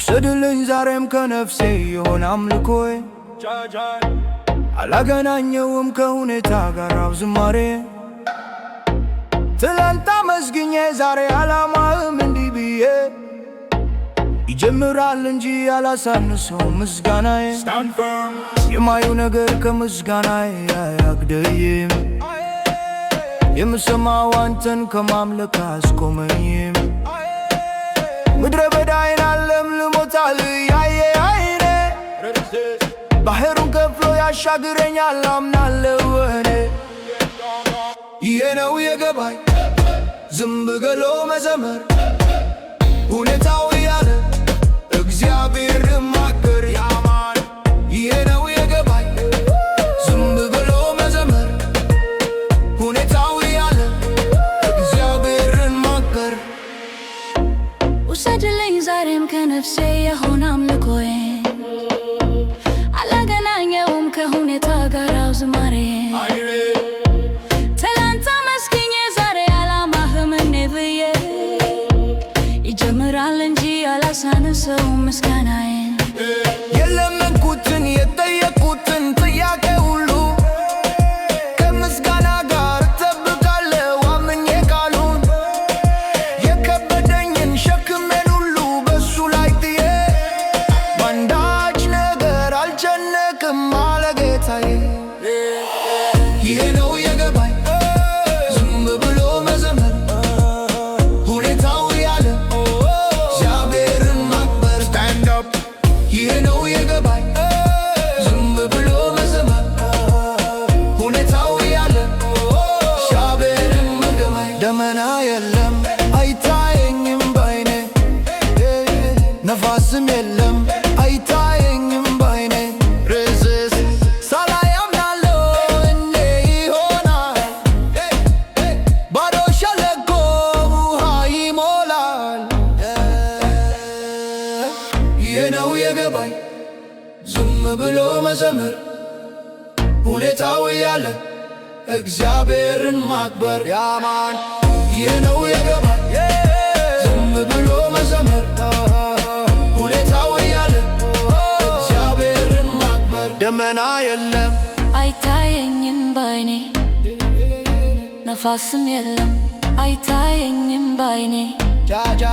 ውሰድልኝ ዛሬም ከነፍሴ የሆነ አምልኮዬ አላገናኘውም ከሁኔታ ጋር ዝማሬ ትላንት አመስግኜ ዛሬ አላማህም እንዲህ ብዬ ይጀምራል እንጂ አላሳንሰውም ምስጋናዬ የማየው ነገር ከምስጋናዬ አያግደኝም የምሰማው አንተን ከማምለክ አያስቆመኝም ምድረ በዳዬን አለምልሞታል ያየ አይኔ ባህሩን ከፍሎ ያሻግረኛል አምናለሁ እኔ ይሄ ነው የገባኝ ዝም ብሎ መዘመር ሁኔታው ያለ እግዚአብሔር ማክበር ያማን ይሄ ነው የገባኝ ዝም ብሎ መዘመር ሁኔታው ያለ እግዚአብሔርን ማክበር ውሰድልኝ ዛሬም ከነፍሴ የሆነ አምልኮዬ አላገናኘውም ከሁኔታ ጋር ዝማሬ ትላንት አመስግኜ ዛሬ አላማህም እንዲህ ብዬ ይጀምራል እንጂ አላሳንሰውም ምስጋናዬን የለመንኩትን የጠየቅኩትን ጥያቄ ሁሉ ከምስጋና ጋር እጠብቃለሁ አምኜ ቃሉን የከበደኝን ሸክሜን ሁሉ በሱ ላይ ጥዬ በአንዳች ነገር አልጨነቅም አለ ጌታዬ ይሄ ነው የገባኝ ዝም ብሎ መዘመር ሁኔታው ያለ እግዚአብሔርን ማክበር ስታንድ አፕ ይሄ ነው የገባኝ ዝም ብሎ መዘመር ሁኔታው ያለ እግዚአብሔርን መገባኝ ደመና የለም አይታየኝም ባይኔ ነፋስም የለም አይታየኝም ባይኔ ርዝስ ሳላይ አምናለሁ እኔ ይሆናል ባዶ ሸለቆ ውሃ ይሞላል ይሄ ነው የገባኝ ዝም ብሎ መዘመር ሁኔታው ያለ እግዚአብሔርን ማክበር ያማን ይሄ ነው የገባኝ ዝም ብሎ መዘመር ሁኔታው ያለ እግዚአብሔርን ማክበር ደመና የለም አይታየኝም ባይኔ ነፋስም የለም አይታየኝም ባይኔ ጃጃ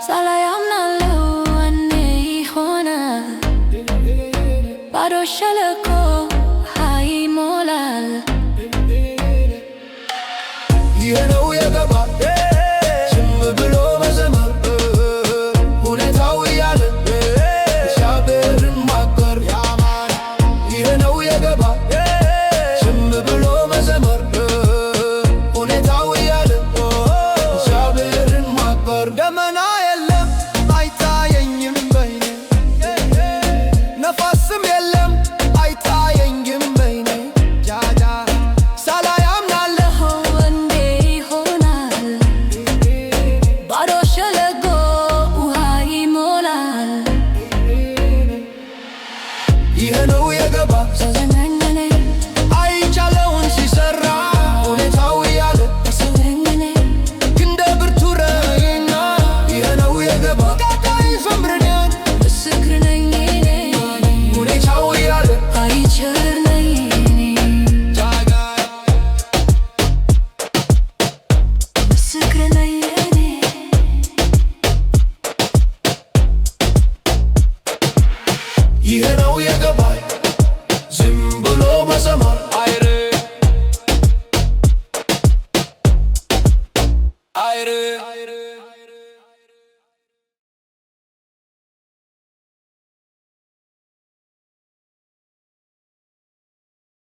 ሳላይ አምናለሁ እኔ ይሆናል ባዶ ሸለቆ